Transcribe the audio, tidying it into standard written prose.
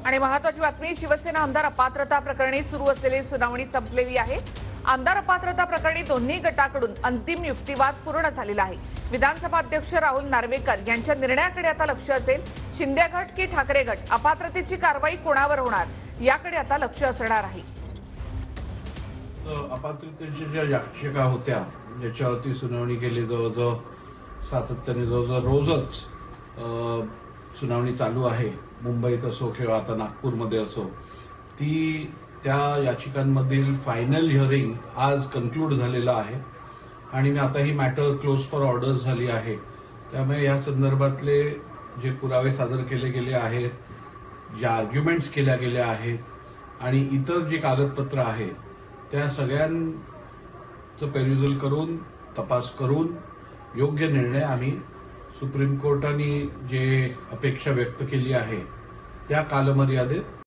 आणि महत्त्वाची बातमी, शिवसेना आमदार अपात्रता प्रकरणी सुरू असलेली सुनावणी संपलेली आहे। आमदार अपात्रता प्रकरणी दोन्ही गटाकडून अंतिम युक्तिवाद पूर्ण झालेला आहे। विधानसभा अध्यक्ष राहुल नार्वेकर यांच्या निर्णयाकडे आता लक्ष असेल। शिंदे गट की ठाकरे गट, अपात्रतेची कारवाई कोणावर होणार याकडे आता लक्ष असणार आहे। अपात्रतेच्या ज्या याचिका होत्या ज्याच्यावरती सुनावणी केली, जवळजवळ सातत्याने जवळजवळ रोजच सुनावणी चालू आहे, मुंबईत असो किंवा आता नागपूरमध्ये असो, त्या याचिकांमधील फायनल हिअरिंग आज कन्क्लूड झालेलं आहे आणि आता ही मॅटर क्लोज फॉर ऑर्डर झाली आहे। त्यामुळे या संदर्भातले जे पुरावे सादर केले गेले आहेत, ज्या आर्ग्युमेंट्स केल्या गेल्या आहेत आणि इतर जी कागदपत्र आहेत त्या सगळ्यांचं पेरिजल करून, तपास करून योग्य निर्णय आम्ही सुप्रीम कोर्टाने जे अपेक्षा व्यक्त केली आहे त्या कालमर्यादेत